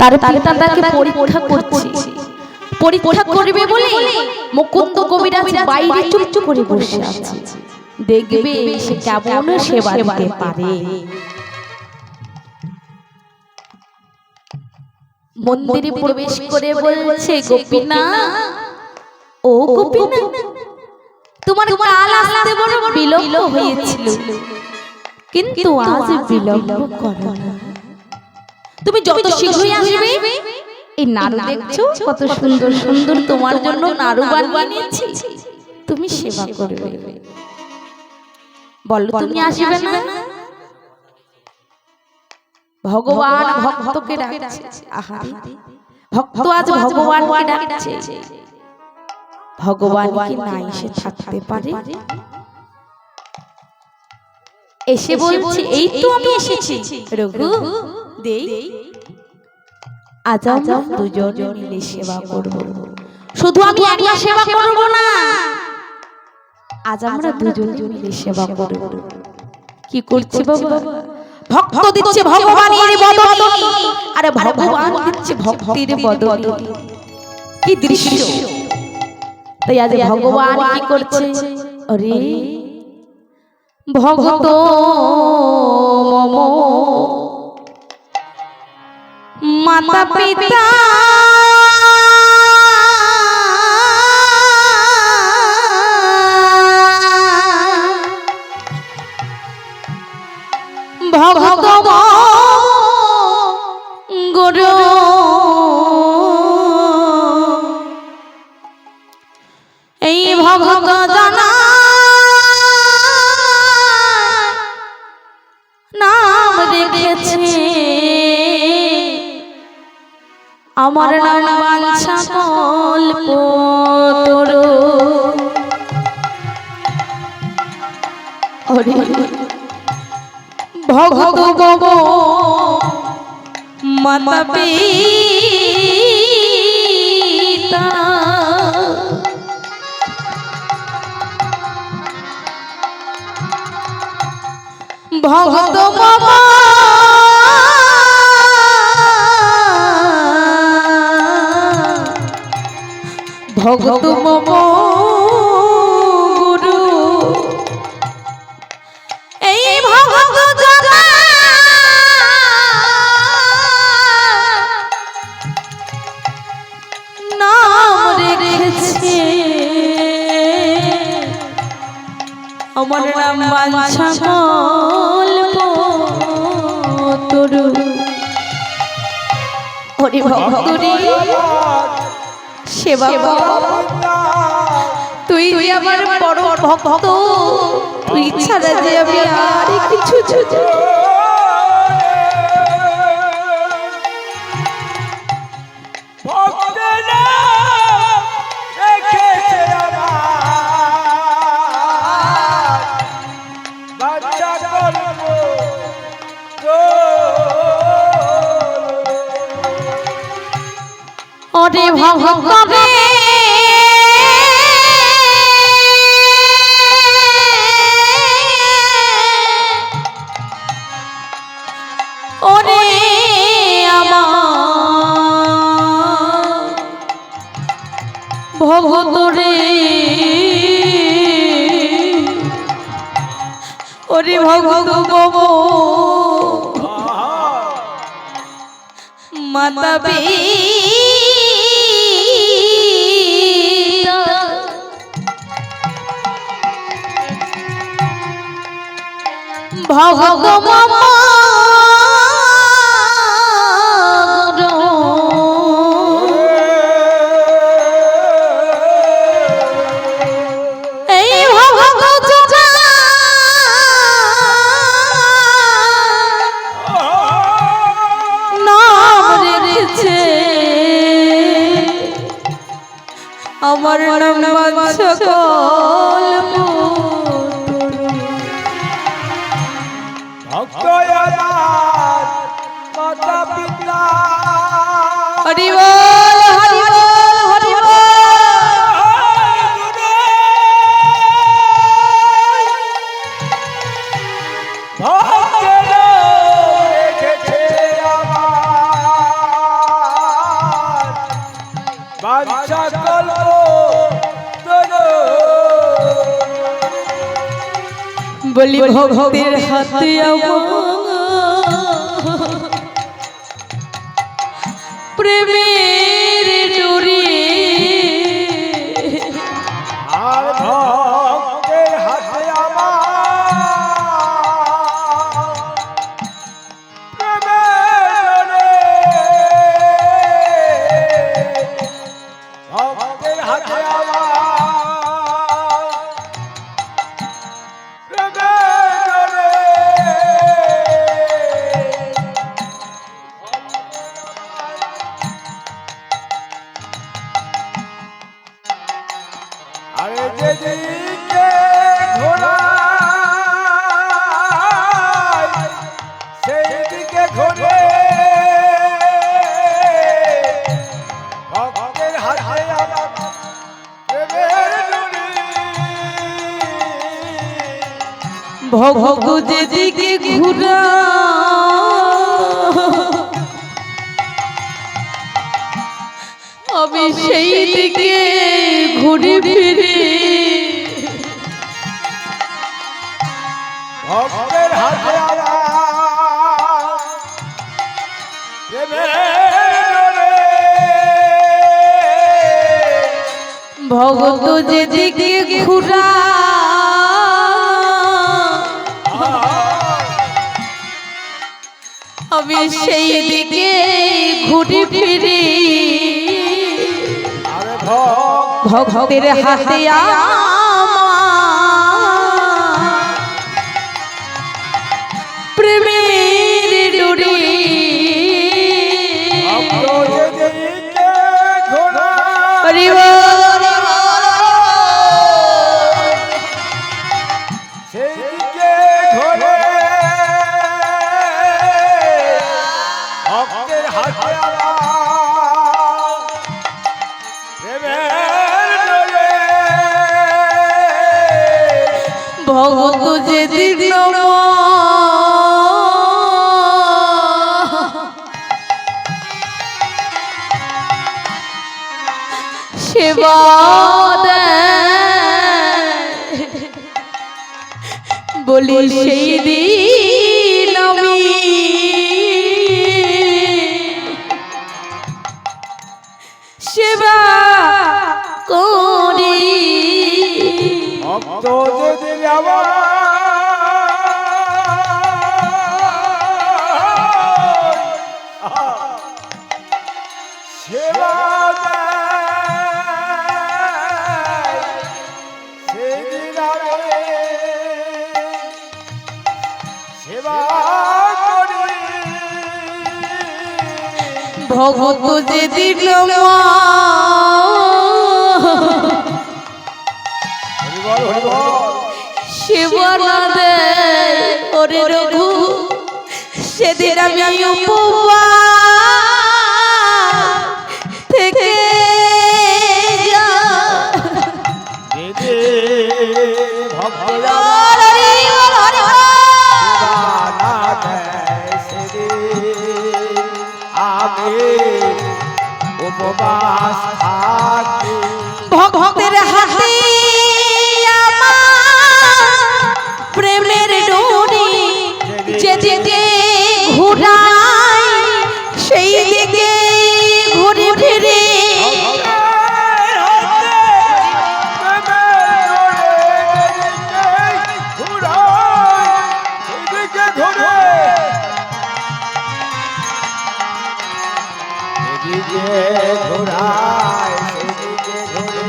তার পিতা তাকে পরীক্ষা করছে, পরীক্ষা করবে বলে মুকুন্দ কবিরাজ বাইরে চুপচুপ করে বসে আছে, দেখবে সে কেমন সেবা দিতে পারে। মন্দিরে প্রবেশ করে বলছে, গোপীনা, ও গোপীনা, তোমার কাল আসতে বড় বিলম্ব হয়েছিল, কিন্তু আজ বিলম্ব করো না, তুমি যত শীঘ্রই আসবে। এই নাড়ু দেখছো কত সুন্দর সুন্দর, তোমার জন্য নাড়ু বানিয়েছি, তুমি সেবা করবে। বলো তুমি আসবে না? ভগবান ভক্তকে ডাকছে। আহা, ভক্ত আজ ভগবানকে ডাকছে। ভগবান কি না এসে থাকতে পারে? এসে বলছে, এই তো আমি এসেছি রঘু, দেই আজ আমরা দুজন মিলে সেবা করব। শুধু আমি একলা সেবা করব না, আজ আমরা দুজন মিলে সেবা করব। কি করছি বাবা? ভক্ত দিচ্ছে ভগবানের বদলে, আরে ভগবান দিচ্ছে ভক্তির বদলে। কি দৃশ্য! তাই আজ ভগবান কি করছে? আরে ভগত মম মাতা পিতা ভগত গুরু এই ভগত জানা নাম রেখেছে, আমার নাম বাঞ্ছা কল্পতরু। ভগত গব মাতা পিতা, ভগত মম ভগত মম গুরু, এই ভগত জানা নাম রেখেছে, আমার নাম বাঞ্ছা কল্পতরু। হরি ভক্তরে সেবা কর, তুই আমার বড় ভক্ত, তুই ছাড়া যে আমি আর কিছু ওরে ভগবানে ওরে আমার ভগতরে, ওরে ভগত গব মাতা ভগত মম এই ভগত নাম রেখেছে, আমার নাম বাঞ্ছা কল্পতরু। মাতা পিতা হরি বল, হরি বল, হরি বল। ভক্তের রেখেছে আমার বাঞ্ছা কল্প বলি ভক্তের হাতে প্রেমের ডোরে আর ভক্তের হাতে ভক্তের হাতে আরে যেদিকে ঘোরাই সেই দিকে ঘোরে ভক্তের হাতে আমার প্রেমের ডুরি ভক্ত যেদিকে ঘুরা আমি সেই দিকে ঘুরে ফিরে ভক্তের হাতে আমার প্রেমের ডুরি ভক্ত যেদিকে ঘুরা আমি সেই দিকে ঘুরে ফিরে ভক্তের হাতে প্রেমের ডোরে সেইদিকে ঘোরে ভক্তের হাতে আমার প্রেমের ডোরে ভক্ত যেদিন সেবা বলি সেই দিন আমি সেবা করি ভক্ত যেদিন আমার সেবা সেদিন সেবা করি ভগত যেদিন সেবা না দেয় ওরে রঘু সেদিন আমি উপবাস থেকে উপবাস থাকি ভক্তের হাতে প্রেমের ডোরি যেদিকে ঘুরাই সেই দিকে ঘুরে ফিরে ঘোরায় সেদিকে ঘুরে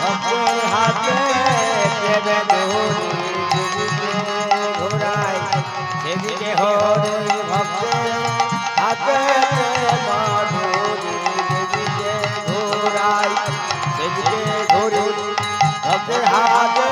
ভক্তের হাতে ঘোরায় সেদিকে হরে ভক্তের হাতে সেদিকে ঘোরায় সেদিকে ঘুরে ভক্তের হাতে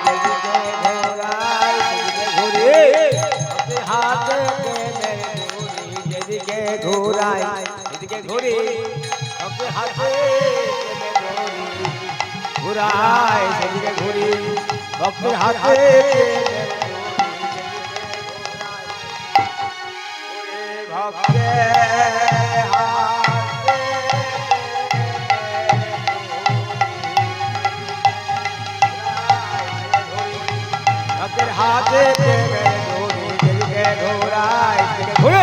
সেদিকে ঘোরায় সেদিকে ঘুরে ভক্তের হাতে যেদিকে ঘোরাই সেদিকে ঘুরি ভক্তের হাতে ঘোরাই সেদিকে ঘুরি ভক্তের হাতে ভক্তের হাতে ঘোরাই এদিকে ঘুরে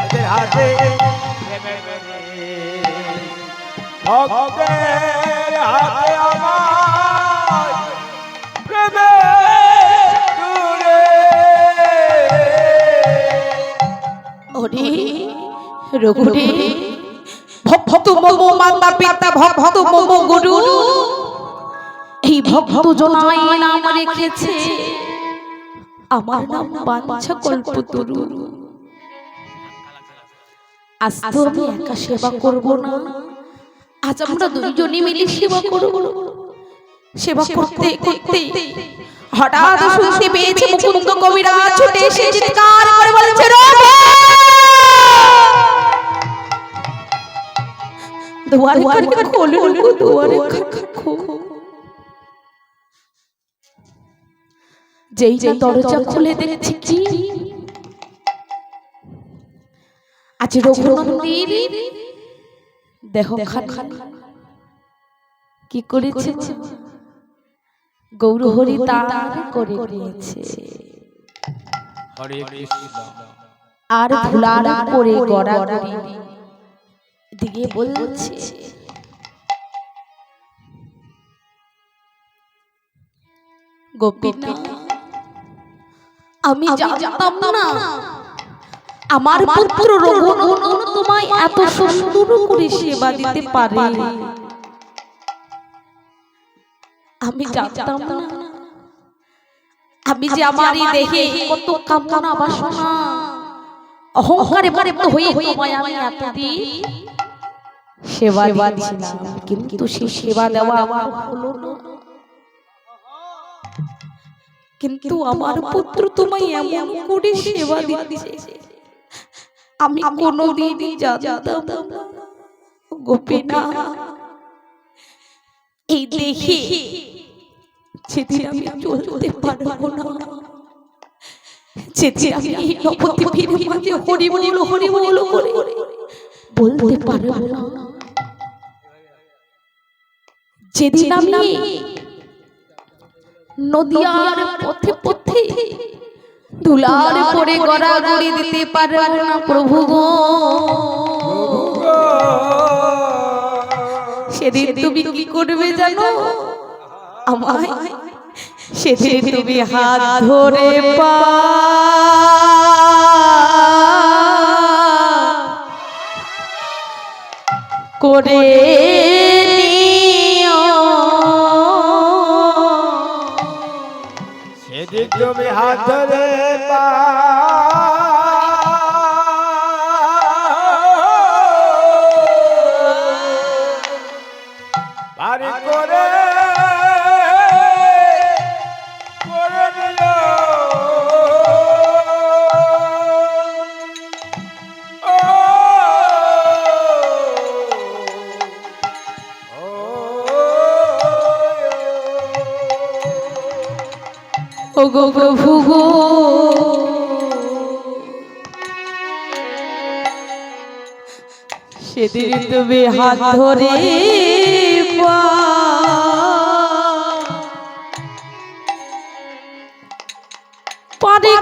এদের হাতে ভক্তের হাতে আমার প্রেমের দূরে ওরে রঘুরে ভক্ত মম মাতা পিতা ভক্ত মম গুরু এই ভক্ত জনাই নাম রেখেছে আমার নাম বাঞ্ছা কল্পতরু। আজ তো আমি একা সেবা করব না, আজ আমরা দুইজনে মিলে সেবা করব। সেবা করতে করতে হঠাৎ শুনতে পেয়েছি মুকুন্দ কবিরা ছুটে এসে চিৎকার করে বলেছে রঘু দুয়ারে খাটে খোলো রঘু দুয়ারে খাটে খোলো। যেই না দরজা খুলে দেখছি কি আজ রঘুনন্দীর দেহ খান কি করেছে গৌর হরি তার করে নিয়েছে হরে কৃষ্ণ আর ভুলার পরে গড়াগড়ি দিয়ে বলছে গোপীনা আমি জানতাম না আমার পুত্র রঘুনন্দন তোমায় এত সুন্দর করে সেবা দিতে পারে। আমি জানতাম না আমি যে আমারই দেহে কত কামনা বাসনা অহংকারে পরিপূর্ণ হয়ে তোমায় আমি এতদিন সেবা দিয়েছিলাম, কিন্তু সেই সেবা দেওয়া আমার হলো না। কিন্তু আমার পুত্র তোমায় এমন করে সেবা দিচ্ছে আমি কোনোদিনই জানতাম না গোপীনা। এই দেখে যেদিন আমি চলতে পারবো না, যেদিন আমি এই নবদ্বীপের মাঝে হরি বল করে বলতে পারবো না, যেদিন আমি নদিয়ার পথে পথে ধুলার পরে গড়াগড়ি দিতে পারবো না প্রভু গো, সেদিন তুমি কি করবে জানো? আমায় সেদিন তুমি হাত ধরে পা করে সেদিন তুমি হাত ধরে পারি করে দিও ও গো প্রভু গো, সেদিন তুমি হাত ধরে পারে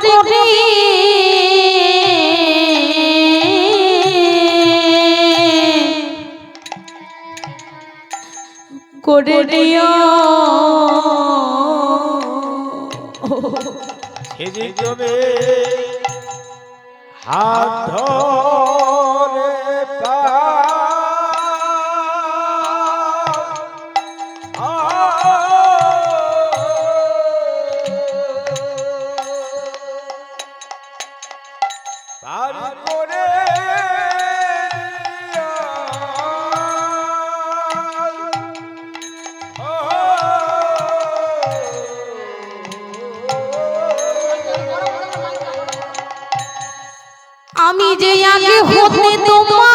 করে দিও সেদিন তুমি হাত ধরে পারি করে আমি যে আগে হতে তোমার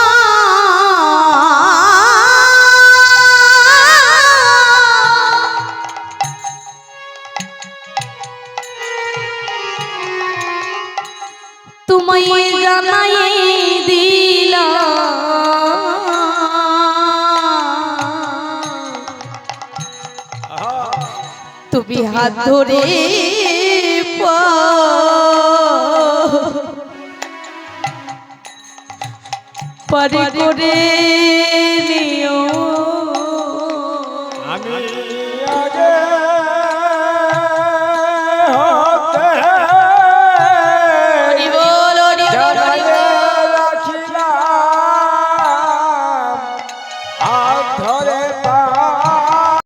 তোমায় জানাই দিলাম, তুমি হাত ধরে পারে করে নিও